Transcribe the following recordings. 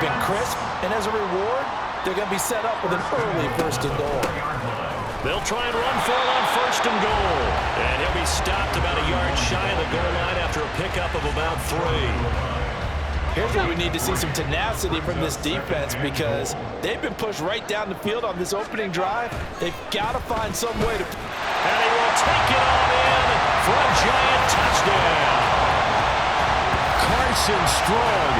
and crisp, and as a reward, they're going to be set up with an early 1st and goal. They'll try and run for it on 1st and goal. And he'll be stopped about a yard shy of the goal line after a pickup of about 3. Here's where we need to see some tenacity from this defense because they've been pushed right down the field on this opening drive. They've got to find some way to... And he will take it on in for a Giant touchdown. Carson Strong,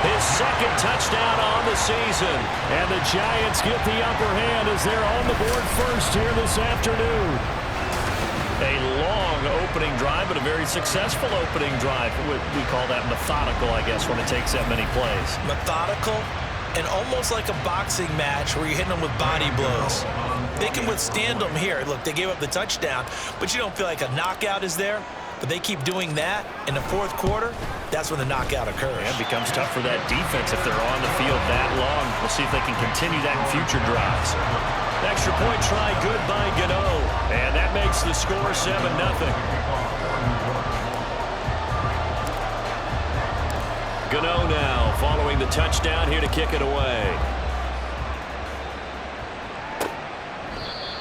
his 2nd touchdown on the season. And the Giants get the upper hand as they're on the board first here this afternoon. A long opening drive, but a very successful opening drive. We call that methodical, I guess, when it takes that many plays. Methodical and almost like a boxing match where you're hitting them with body blows. They can withstand them here. Look, they gave up the touchdown, but you don't feel like a knockout is there. But they keep doing that in the 4th quarter, that's when the knockout occurs. Yeah, it becomes tough for that defense if they're on the field that long. We'll see if they can continue that in future drives. Extra point try good by Gano. And that makes the score 7-0. Gano now following the touchdown here to kick it away.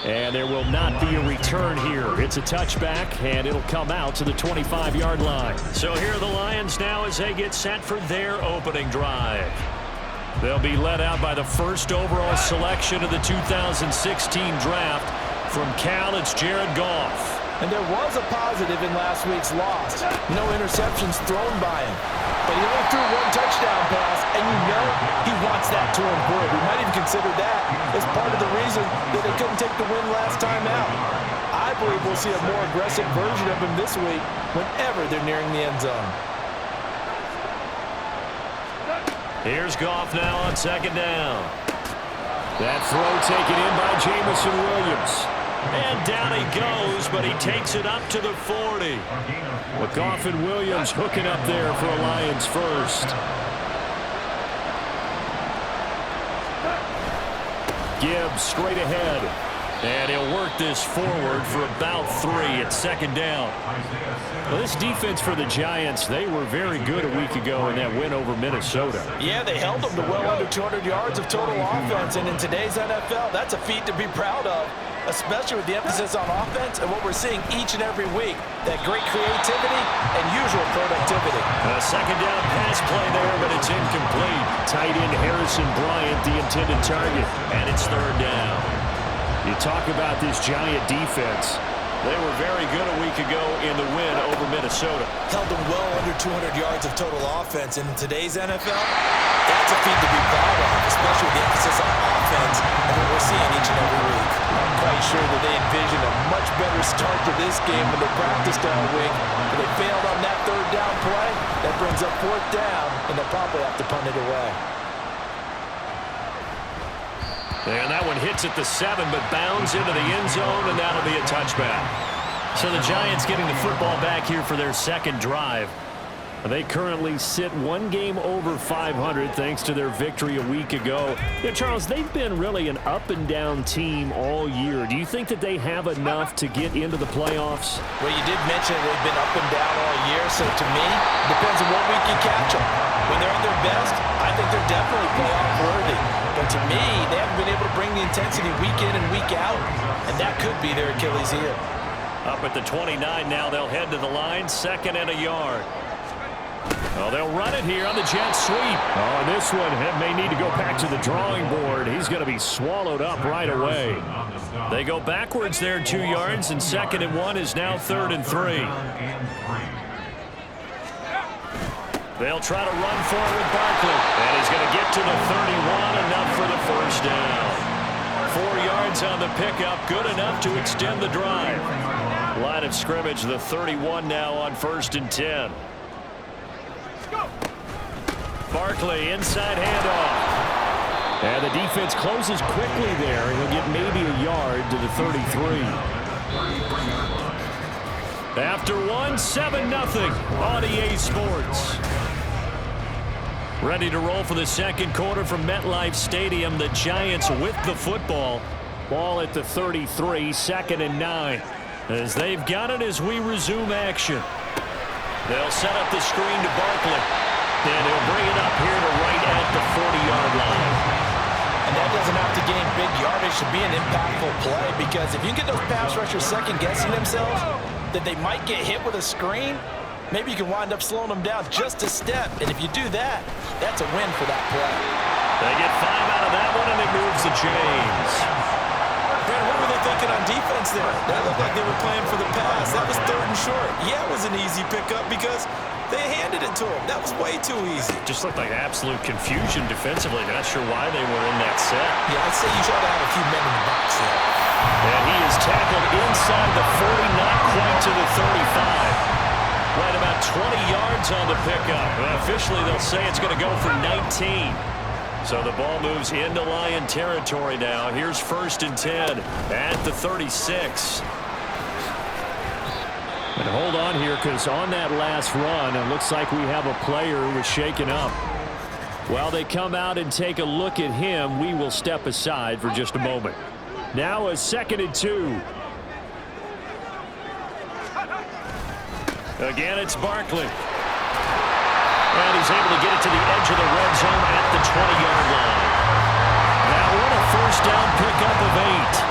And there will not be a return here. It's a touchback, and it'll come out to the 25-yard line. So here are the Lions now as they get set for their opening drive. They'll be led out by the 1st overall selection of the 2016 draft. From Cal, it's Jared Goff. And there was a positive in last week's loss. No interceptions thrown by him. But he only threw 1 touchdown pass, and you know he wants that to improve. We might even consider that as part of the reason that they couldn't take the win last time out. I believe we'll see a more aggressive version of him this week whenever they're nearing the end zone. Here's Goff now on 2nd down. That throw taken in by Jamison Williams. And down he goes, but he takes it up to the 40. With Goff and Williams hooking up there for a Lions first. Gibbs straight ahead. And he'll work this forward for about 3 at 2nd down. Well, this defense for the Giants, they were very good a week ago in that win over Minnesota. Yeah, they held them to well under 200 yards of total offense. And in today's NFL, that's a feat to be proud of, especially with the emphasis on offense and what we're seeing each and every week, that great creativity and usual productivity. A 2nd down pass play there, but it's incomplete. Tight end Harrison Bryant, the intended target, and it's 3rd down. You talk about this Giant defense. They were very good a week ago in the win over Minnesota. Held them well under 200 yards of total offense. And in today's NFL, that's a feat to be proud of, especially with the emphasis on offense and what we're seeing each and every week. I'm quite sure that they envisioned a much better start to this game when they practiced all week. But they failed on that 3rd down play. That brings up 4th down, and they'll probably have to punt it away. And that one hits at the 7, but bounds into the end zone, and that'll be a touchback. So the Giants getting the football back here for their 2nd drive. They currently sit 1 game over 500 thanks to their victory a week ago. Yeah, Charles, they've been really an up-and-down team all year. Do you think that they have enough to get into the playoffs? Well, you did mention they've been up and down all year, so to me, it depends on what week you catch them. When they're at their best, I think they're definitely playoff-worthy. But to me, they haven't been able to bring the intensity week in and week out, and that could be their Achilles heel. Up at the 29 now, they'll head to the line, 2nd and a yard. Oh, they'll run it here on the jet sweep. Oh, this one may need to go back to the drawing board. He's going to be swallowed up right away. They go backwards there 2 yards, and 2nd and 1 is now 3rd and 3. They'll try to run for it with Barkley. And he's going to get to the 31, enough for the 1st down. 4 yards on the pickup, good enough to extend the drive. Line of scrimmage, the 31 now on 1st and 10. Barkley, inside handoff. And the defense closes quickly there, and he'll get maybe a yard to the 33. After 1, 7-0 on EA Sports. Ready to roll for the 2nd quarter from MetLife Stadium. The Giants with the football. Ball at the 33, 2nd and 9. As they've got it as we resume action. They'll set up the screen to Barkley. And he'll bring it up here to right at the 40-yard should be an impactful play, because if you can get those pass rushers second-guessing themselves, that they might get hit with a screen, maybe you can wind up slowing them down just a step. And if you do that, that's a win for that play. They get 5 out of that one, and it moves the chains. Brandon, what were they thinking on defense there? That looked like they were playing for the pass. That was 3rd and short. Yeah, it was an easy pickup because they handed it to him. That was way too easy. Just looked like absolute confusion defensively. Not sure why they were in that set. Yeah, I'd say you ought to have a few men in the box there. And he is tackled inside the 40, not quite to the 35. Right about 20 yards on the pickup. Officially, they'll say it's going to go for 19. So the ball moves into Lion territory now. Here's 1st and 10 at the 36. And hold on here, because on that last run, it looks like we have a player who was shaken up. While they come out and take a look at him, we will step aside for just a moment. Now a 2nd and 2. Again, it's Barkley. And he's able to get it to the edge of the red zone at the 20-yard line. That one a 1st down pickup of 8.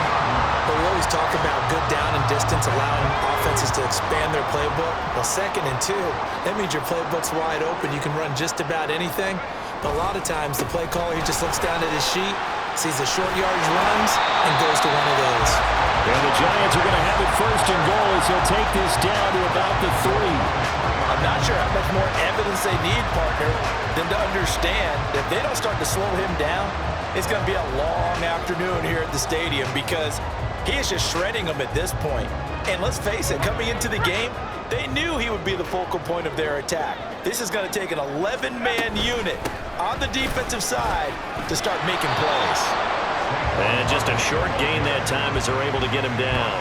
But we always talk about good down and distance, allowing offenses to expand their playbook. Well, 2nd and 2, that means your playbook's wide open. You can run just about anything. But a lot of times, the play caller, he just looks down at his sheet, sees the short yardage runs, and goes to one of those. And the Giants are going to have it 1st and goal as they'll take this down to about the 3. I'm not sure how much more evidence they need, partner, than to understand that if they don't start to slow him down, it's going to be a long afternoon here at the stadium, because he is just shredding them at this point. And let's face it, coming into the game, they knew he would be the focal point of their attack. This is going to take an 11-man unit on the defensive side to start making plays. And just a short gain that time as they're able to get him down.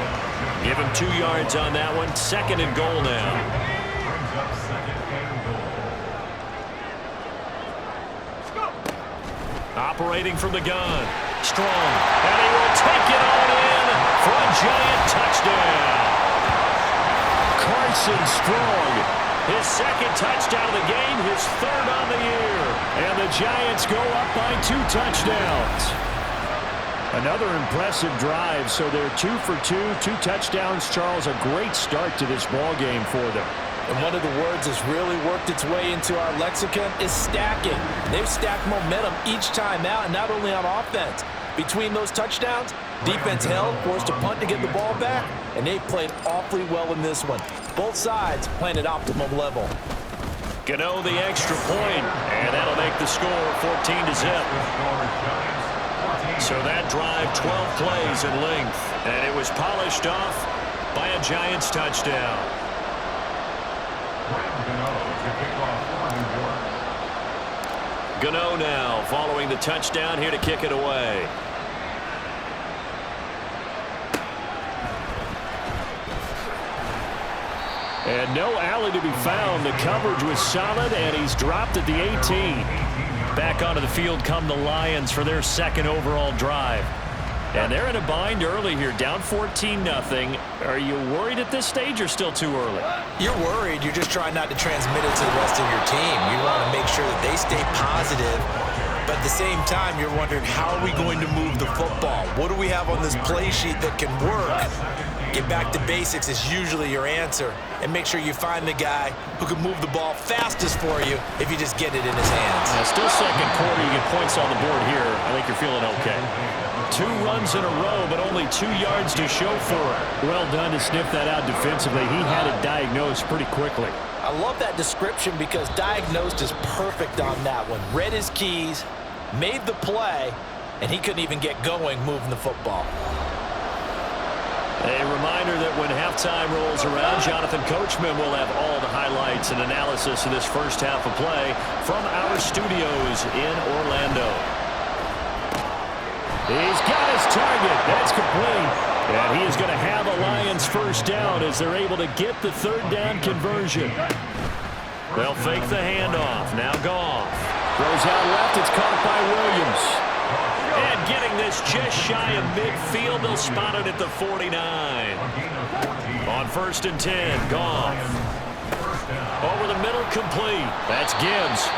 Give him 2 yards on that one. 2nd and goal now. Operating from the gun. Strong. And he will take it on in for a Giant touchdown. Carson Strong. His 2nd touchdown of the game. His 3rd on the year. And the Giants go up by 2 touchdowns. Another impressive drive. So they're 2 for 2. 2 touchdowns, Charles. A great start to this ball game for them. And one of the words that's really worked its way into our lexicon is stacking. They've stacked momentum each time out, and not only on offense. Between those touchdowns, defense held, forced a punt to get the ball back, and they played awfully well in this one. Both sides playing at optimum level. Gano the extra point, and that'll make the score 14-0. So that drive, 12 plays in length, and it was polished off by a Giants touchdown. Gano now following the touchdown here to kick it away. And no alley to be found. The coverage was solid, and he's dropped at the 18. Back onto the field come the Lions for their 2nd overall drive. And they're in a bind early here, down 14-0. Are you worried at this stage or still too early? You're worried. You're just trying not to transmit it to the rest of your team. You want to make sure that they stay positive. But at the same time, you're wondering, how are we going to move the football? What do we have on this play sheet that can work? Get back to basics is usually your answer. And make sure you find the guy who can move the ball fastest for you if you just get it in his hands. Still 2nd quarter. You get points on the board here. I think you're feeling okay. 2 runs in a row, but only 2 yards to show for it. Well done to sniff that out defensively. He had it diagnosed pretty quickly. I love that description, because diagnosed is perfect on that one. Read his keys, made the play, and he couldn't even get going moving the football. A reminder that when halftime rolls around, Jonathan Coachman will have all the highlights and analysis of this first half of play from our studios in Orlando. He's got his target. That's complete. And he is going to have a Lions 1st down as they're able to get the 3rd down conversion. They'll fake the handoff. Now Goff. Throws out left. It's caught by Williams. And getting this just shy of midfield. They'll spot it at the 49. On 1st and 10, Goff. Over the middle, complete. That's Gibbs.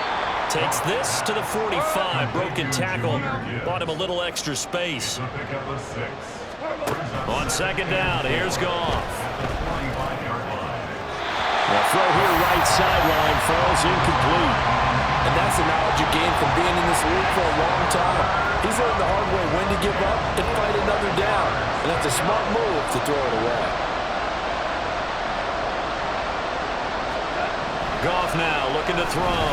Takes this to the 45. Broken tackle. Bought him a little extra space. On second down, here's Goff. The throw here right sideline falls incomplete. And that's the knowledge you gain from being in this league for a long time. He's learned the hard way when to give up and fight another down. And that's a smart move to throw it away. Goff now looking to throw.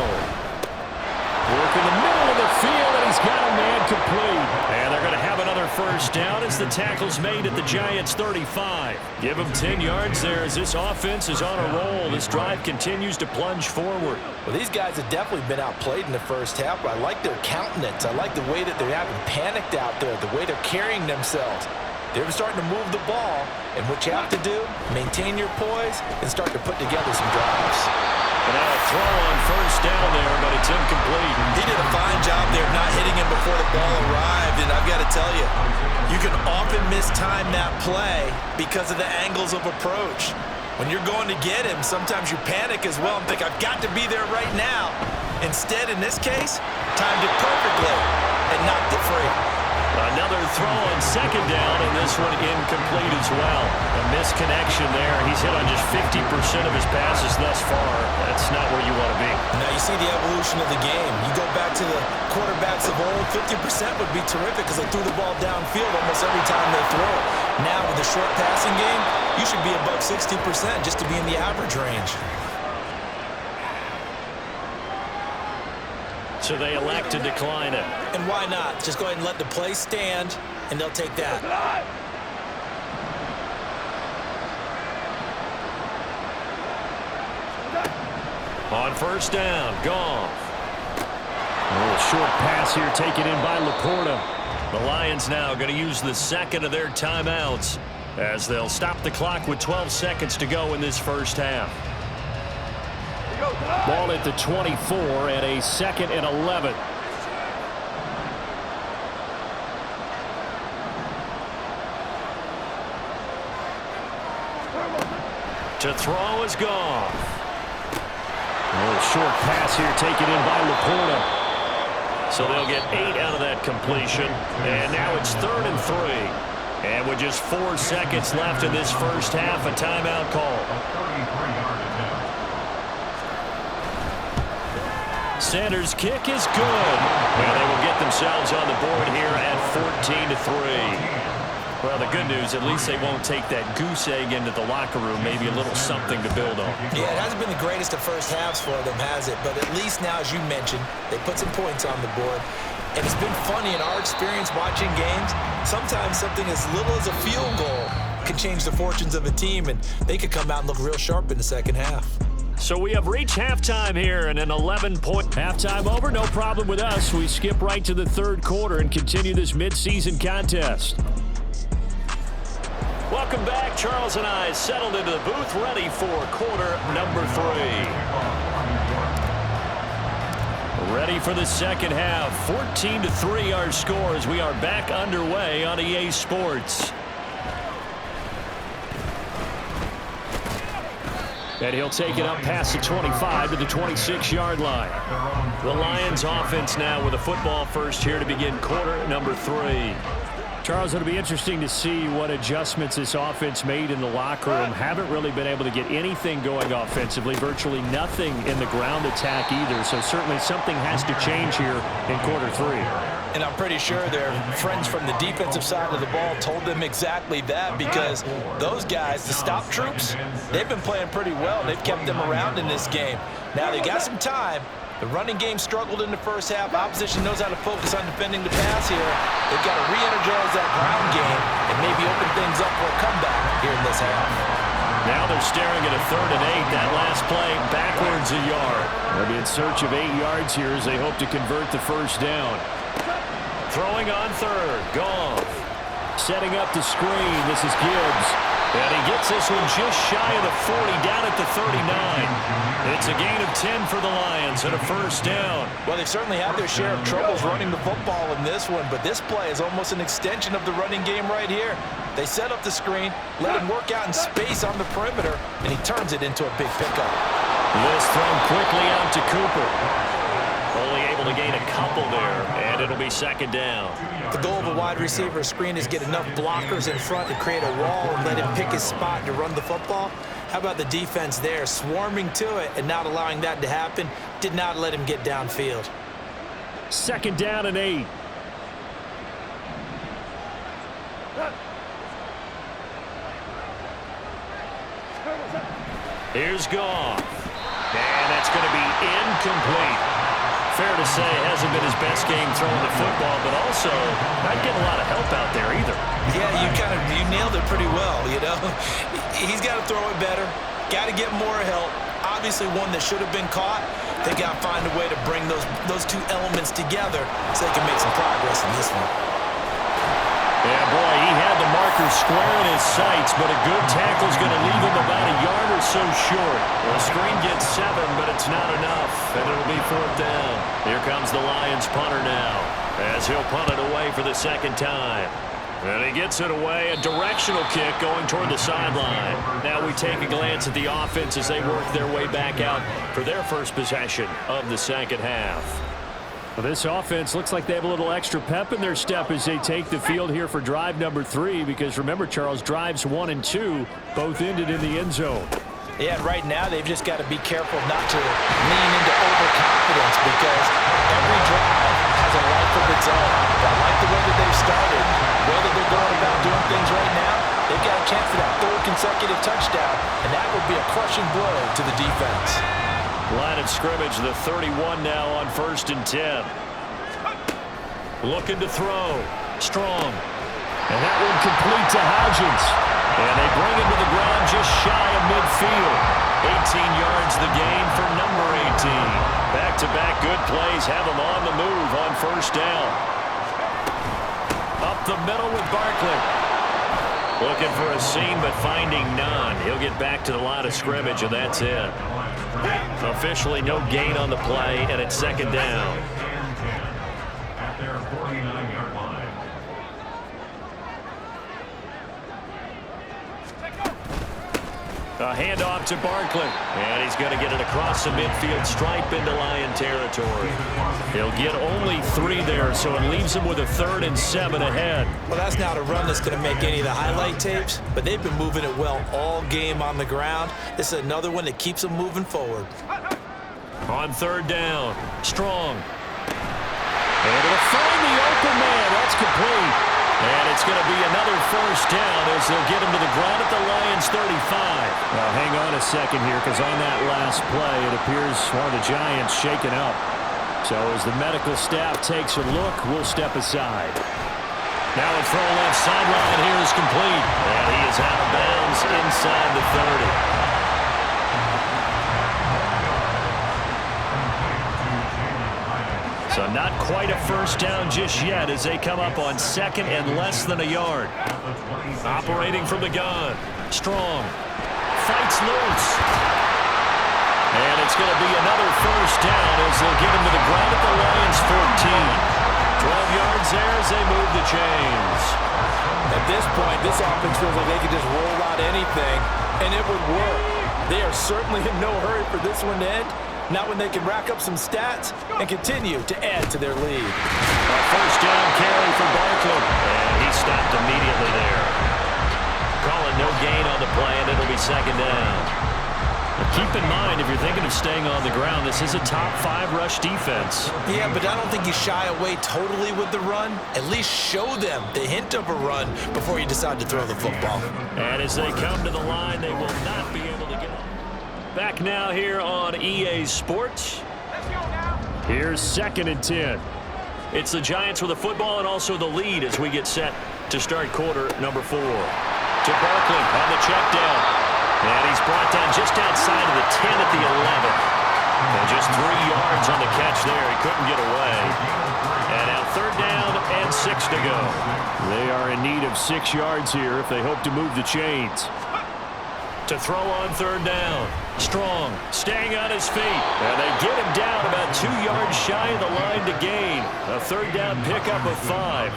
Work in the middle of the field, and he's got a man complete. And they're going to have another first down as the tackle's made at the Giants' 35. Give them 10 yards there as this offense is on a roll. This drive continues to plunge forward. Well, these guys have definitely been outplayed in the first half, but I like their countenance. I like the way that they're having panicked out there, the way they're carrying themselves. They're starting to move the ball, and what you have to do, maintain your poise and start to put together some drives. And now a throw on first down there, but it's incomplete. He did a fine job there not hitting him before the ball arrived, and I've got to tell you, you can often mistime that play because of the angles of approach. When you're going to get him, sometimes you panic as well and think, I've got to be there right now. Instead, in this case, timed it perfectly and knocked it free. Another throw on second down, and this one incomplete as well. A misconnection there. He's hit on just 50% of his passes thus far. That's not where you want to be. Now you see the evolution of the game. You go back to the quarterbacks of old, 50% would be terrific because they threw the ball downfield almost every time they throw it. Now with the short passing game, you should be above 60% just to be in the average range. So they elect to decline it. And why not? Just go ahead and let the play stand, and they'll take that. On first down, Goff. A little short pass here taken in by Laporta. The Lions now going to use the second of their timeouts as they'll stop the clock with 12 seconds to go in this first half. Ball at the 24 and a 2nd and 11. To throw is Goff. A little short pass here taken in by Laporta. So they'll get 8 out of that completion. And now it's 3rd and 3. And with just 4 seconds left in this first half, a timeout call. Sanders' kick is good. Well, they will get themselves on the board here at 14-3. Well, the good news, at least they won't take that goose egg into the locker room. Maybe a little something to build on. Yeah, it hasn't been the greatest of first halves for them, has it? But at least now, as you mentioned, they put some points on the board. And it's been funny in our experience watching games. Sometimes something as little as a field goal can change the fortunes of a team, and they could come out and look real sharp in the second half. So we have reached halftime here, and an 11-point halftime over. No problem with us. We skip right to the 3rd quarter and continue this midseason contest. Welcome back. Charles and I settled into the booth, ready for quarter number 3. Ready for the second half. 14-3 our score as we are back underway on EA Sports. And he'll take it up past the 25 to the 26-yard line. The Lions offense now with a football first here to begin quarter number 3. Charles, it'll be interesting to see what adjustments this offense made in the locker room. Haven't really been able to get anything going offensively, virtually nothing in the ground attack either. So certainly something has to change here in quarter 3. And I'm pretty sure their friends from the defensive side of the ball told them exactly that, because those guys, the stop troops, they've been playing pretty well. They've kept them around in this game. Now they got some time. The running game struggled in the first half. Opposition knows how to focus on defending the pass here. They've got to re-energize that ground game and maybe open things up for a comeback here in this half. Now they're staring at a 3rd and 8. That last play backwards a yard. They'll be in search of 8 yards here as they hope to convert the first down. Throwing on 3rd, Goff. Setting up the screen, this is Gibbs. And he gets this one just shy of the 40, down at the 39. It's a gain of 10 for the Lions and a first down. Well, they've certainly had their share of troubles running the football in this one, but this play is almost an extension of the running game right here. They set up the screen, let him work out in space on the perimeter, and he turns it into a big pickup. This thrown quickly out to Cooper. A to gain a couple there, and it'll be second down. The goal of a wide receiver screen is get enough blockers in front to create a wall and let him pick his spot to run the football. How about the defense there, swarming to it and not allowing that to happen? Did not let him get downfield. Second down and 8. Here's Goff. And that's going to be incomplete. Fair to say, it hasn't been his best game throwing the football, but also not getting a lot of help out there either. Yeah, you nailed it pretty well, you know. He's got to throw it better. Got to get more help. Obviously one that should have been caught. They got to find a way to bring those two elements together so they can make some progress in this one. Yeah, boy, he had the marker square in his sights, but a good tackle is going to leave him about a yard or so short. The screen gets 7, but it's not enough, and it'll be 4th down. Here comes the Lions punter now, as he'll punt it away for the second time. And he gets it away, a directional kick going toward the sideline. Now we take a glance at the offense as they work their way back out for their first possession of the second half. Well, this offense looks like they have a little extra pep in their step as they take the field here for drive number 3, because remember, Charles, drives 1 and 2 both ended in the end zone. Yeah, right now they've just got to be careful not to lean into overconfidence, because every drive has a life of its own. I like the way that they've started, the way that they're going about doing things right now. They've got a chance for that 3rd consecutive touchdown, and that would be a crushing blow to the defense. Line of scrimmage, the 31 now on 1st and 10. Looking to throw. Strong. And that one complete to Hodgins. And they bring him to the ground just shy of midfield. 18 yards the gain for number 18. Back-to-back good plays have him on the move on 1st down. Up the middle with Barkley. Looking for a seam, but finding none. He'll get back to the line of scrimmage, and that's it. Officially no gain on the play, and it's 2nd down. At their 49-yard line. A handoff to Barkley, and he's going to get it across the midfield stripe into Lion territory. He'll get only 3 there, so it leaves him with a 3rd and 7 ahead. Well, that's not a run that's going to make any of the highlight tapes, but they've been moving it well all game on the ground. This is another one that keeps them moving forward. On 3rd down, Strong. And it'll find the open man. That's complete. And it's going to be another 1st down as they'll get him to the ground at the Lions 35. Now, hang on a second here, because on that last play, it appears one of the Giants shaken up. So as the medical staff takes a look, we'll step aside. Now a throw left sideline here is complete. And he is out of bounds inside the 30. So not quite a 1st down just yet as they come up on 2nd and less than a yard. Operating from the gun. Strong. Fights loose. And it's going to be another 1st down as they'll get him to the ground at the Lions 14. 12 yards there as they move the chains. At this point, this offense feels like they could just roll out anything, and it would work. They are certainly in no hurry for this one to end. Not when they can rack up some stats and continue to add to their lead. A 1st down carry for Barkley. And he stopped immediately there. Calling no gain on the play, and it'll be 2nd down. But keep in mind, if you're thinking of staying on the ground, this is a top 5 rush defense. Yeah, but I don't think you shy away totally with the run. At least show them the hint of a run before you decide to throw the football. And as they come to the line, they will not be able to get it. Back now here on EA Sports. Here's 2nd and 10. It's the Giants with the football and also the lead as we get set to start quarter number 4. To Barkley on the check down. And he's brought down just outside of the 10 at the 11. And just 3 yards on the catch there. He couldn't get away. And now 3rd down and 6 to go. They are in need of 6 yards here if they hope to move the chains. To throw on 3rd down. Strong, staying on his feet. And they get him down about 2 yards shy of the line to gain. A 3rd down pickup of 5.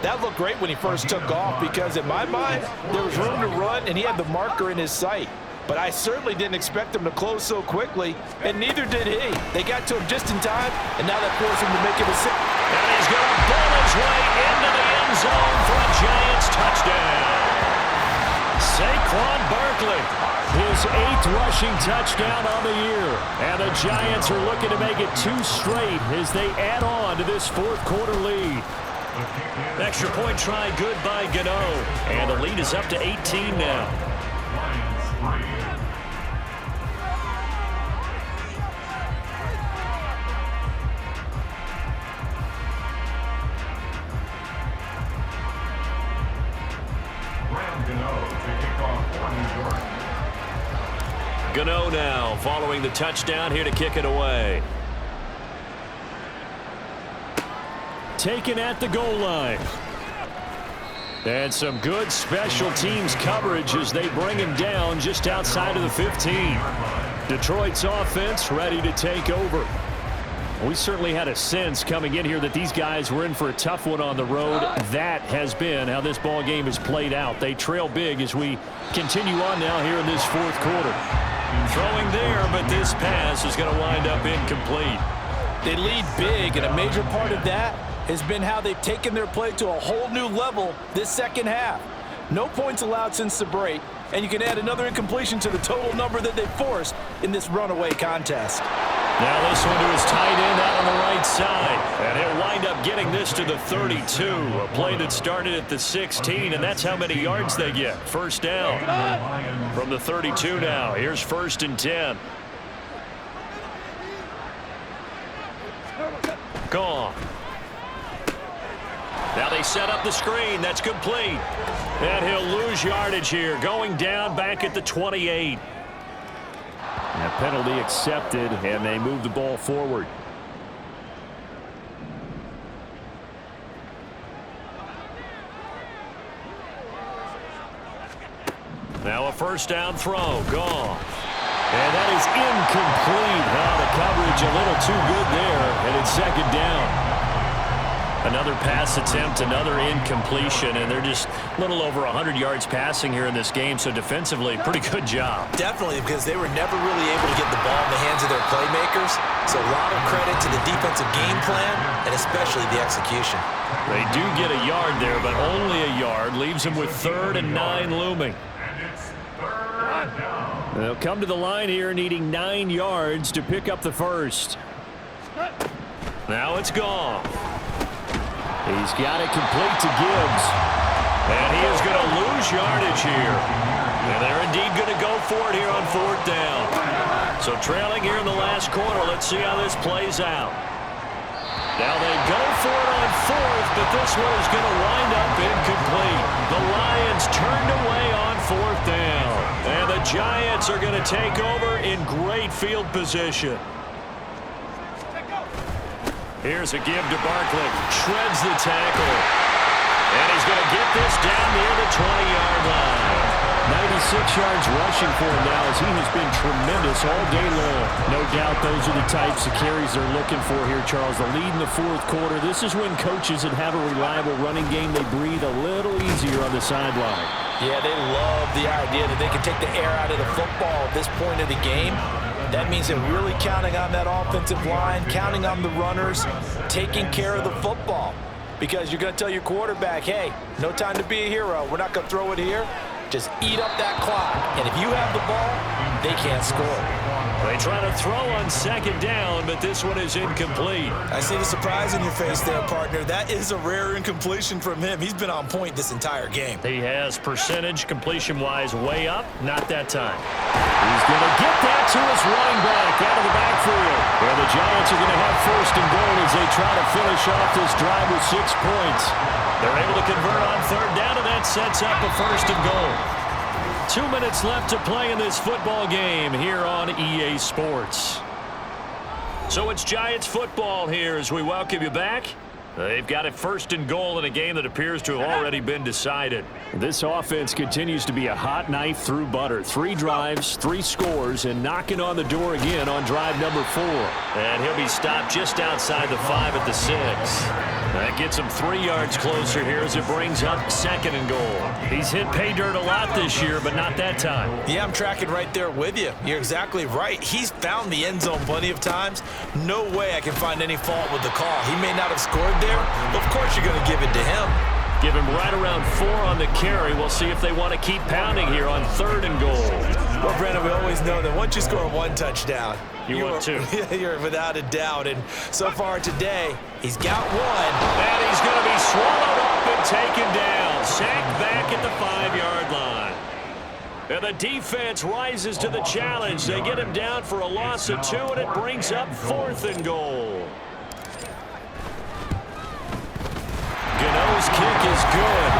That looked great when he first took off because, in my mind, there was room to run, and he had the marker in his sight. but I certainly didn't expect them to close so quickly, and neither did he. They got to him just in time, and now that forced him to make a mistake. And he's going to ball his way into the end zone for a Giants touchdown. Saquon Barkley, his 8th rushing touchdown on the year. And the Giants are looking to make it 2 straight as they add on to this 4th quarter lead. Extra point try good by Gano. And the lead is up to 18 now. Gano now following the touchdown here to kick it away. Taken at the goal line. And some good special teams coverage as they bring him down just outside of the 15. Detroit's offense ready to take over. We certainly had a sense coming in here that these guys were in for a tough one on the road. That has been how this ball game has played out. They trail big as we continue on now here in this 4th quarter. Throwing there, but this pass is going to wind up incomplete. They lead big, and a major part of that has been how they've taken their play to a whole new level this second half. No points allowed since the break, and you can add another incompletion to the total number that they forced in this runaway contest. Now this one to his tight end out on the right side. And he'll wind up getting this to the 32. A play that started at the 16, and that's how many yards they get. First down from the 32 now. Here's 1st and 10. Gone. Now they set up the screen. That's complete. And he'll lose yardage here. Going down back at the 28. A penalty accepted, and they move the ball forward. Now a first down throw. Gone. And that is incomplete. The coverage a little too good there, and it's 2nd down. Another pass attempt, another incompletion, and they're just a little over 100 yards passing here in this game, so defensively, pretty good job. Definitely, because they were never really able to get the ball in the hands of their playmakers, so a lot of credit to the defensive game plan, and especially the execution. They do get a yard there, but only a yard. Leaves them with 3rd and 9 looming. And it's 3rd down. They'll come to the line here needing 9 yards to pick up the first. Now it's gone. He's got it complete to Gibbs. And he is going to lose yardage here. And they're indeed going to go for it here on 4th down. So trailing here in the last quarter. Let's see how this plays out. Now they go for it on 4th, but this one is going to wind up incomplete. The Lions turned away on 4th down. And the Giants are going to take over in great field position. Here's a give to Barkley. Shreds the tackle. And he's going to get this down near the 20-yard line. 96 yards rushing for him now as he has been tremendous all day long. No doubt those are the types of carries they're looking for here, Charles. The lead in the 4th quarter. This is when coaches that have a reliable running game, they breathe a little easier on the sideline. Yeah, they love the idea that they can take the air out of the football at this point of the game. That means they're really counting on that offensive line, counting on the runners, taking care of the football. Because you're going to tell your quarterback, hey, no time to be a hero. We're not going to throw it here. Just eat up that clock. And if you have the ball, they can't score. They try to throw on 2nd down, but this one is incomplete. I see the surprise in your face there, partner. That is a rare incompletion from him. He's been on point this entire game. He has percentage completion-wise way up. Not that time. He's going to get that to his running back out of the backfield. Well, the Giants are going to have 1st and goal as they try to finish off this drive with 6 points. They're able to convert on 3rd down, and that sets up a 1st and goal. 2 minutes left to play in this football game here on EA Sports. So it's Giants football here as we welcome you back. They've got it 1st and goal in a game that appears to have already been decided. This offense continues to be a hot knife through butter. 3 drives, 3 scores, and knocking on the door again on drive number 4. And he'll be stopped just outside the 5 at the 6. That gets him 3 yards closer here as it brings up 2nd and goal. He's hit pay dirt a lot this year, but not that time. Yeah, I'm tracking right there with you. You're exactly right. He's found the end zone plenty of times. No way I can find any fault with the call. He may not have scored there, but of course you're going to give it to him. Give him right around 4 on the carry. We'll see if they want to keep pounding here on 3rd and goal. Well, Brandon, we always know that once you score 1 touchdown, want 2. You're without a doubt. And so far today, he's got 1. And he's going to be swallowed up and taken down. Sacked back at the 5-yard line. And the defense rises to the challenge. They get him down for a loss of 2, and it brings up 4th and goal. Gano's kick is good.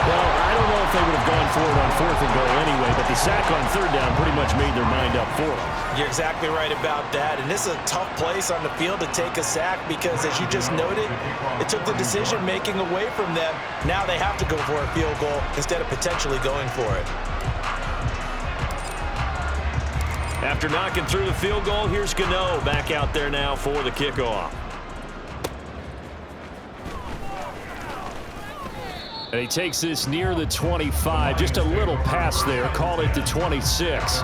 Well, I don't know if they would have gone for it on 4th and goal anyway, but the sack on 3rd down pretty much made their mind up for it. You're exactly right about that, and this is a tough place on the field to take a sack because, as you just noted, it took the decision-making away from them. Now they have to go for a field goal instead of potentially going for it. After knocking through the field goal, here's Gano back out there now for the kickoff. And he takes this near the 25. Just a little pass there. Call it the 26.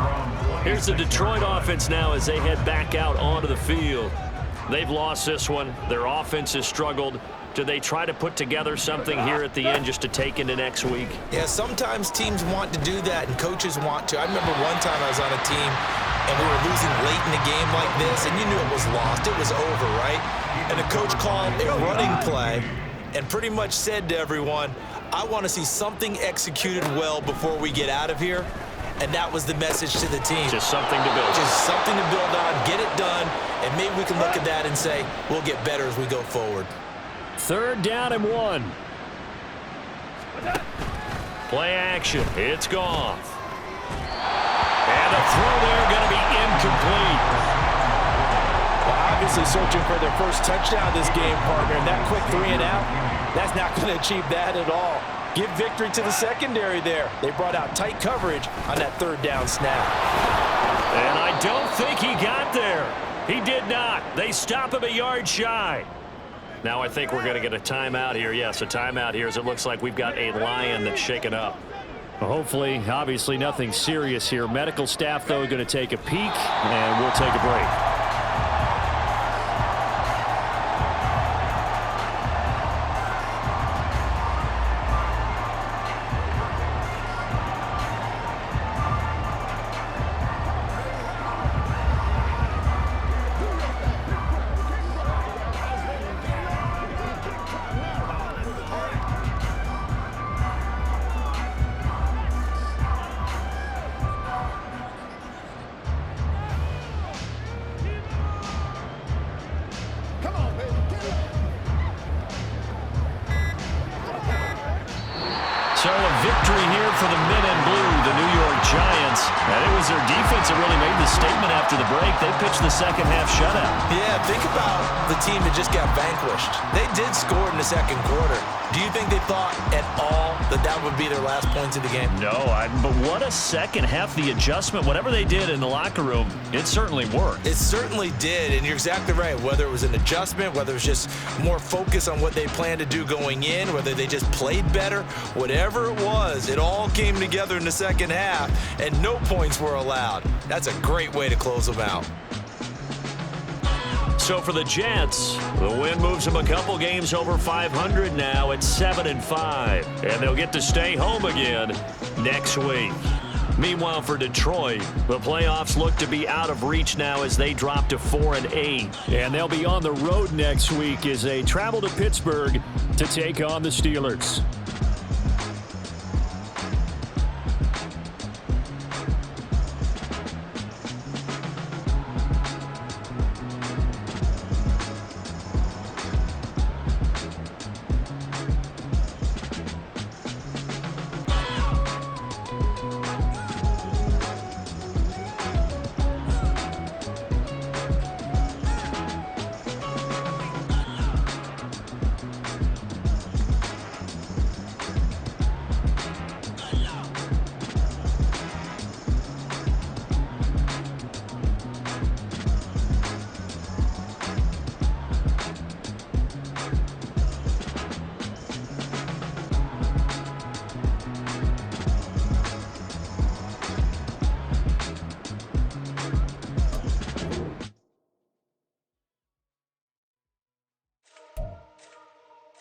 Here's the Detroit offense now as they head back out onto the field. They've lost this one. Their offense has struggled. Do they try to put together something here at the end just to take into next week? Yeah, sometimes teams want to do that and coaches want to. I remember one time I was on a team and we were losing late in a game like this, and you knew it was lost. It was over, right? And the coach called a running play and pretty much said to everyone, I want to see something executed well before we get out of here. And that was the message to the team. Just something to build on. Just something to build on, get it done, and maybe we can look at that and say, we'll get better as we go forward. 3rd down and 1. Play action. It's gone. And the throw there going to be incomplete. Well, obviously searching for their first touchdown this game, partner, and that quick 3 and out, that's not going to achieve that at all. Give victory to the secondary there. They brought out tight coverage on that 3rd down snap. And I don't think he got there. He did not. They stop him a yard shy. Now I think we're going to get a timeout here. Yes, a timeout here as it looks like we've got a Lion that's shaken up. Well, hopefully, obviously nothing serious here. Medical staff, though, going to take a peek, and we'll take a break. So a victory here for the men in blue, the New York Giants. And it was their defense that really made the statement after the break. They pitched the second half shutout. Yeah, think about the team that just got vanquished. They did score in the 2nd quarter. Do you think they thought at all that that would be their last points of the game? No, but what a second half. The adjustment, whatever they did in the locker room, it certainly worked. It certainly did, and you're exactly right. Whether it was an adjustment, whether it was just more focus on what they planned to do going in, whether they just played better, whatever it was, it all came together in the second half, and no points were allowed. That's a great way to close them out. So for the Jets, the win moves them a couple games over 500 now at 7-5. And they'll get to stay home again next week. Meanwhile, for Detroit, the playoffs look to be out of reach now as they drop to 4-8. And they'll be on the road next week as they travel to Pittsburgh to take on the Steelers.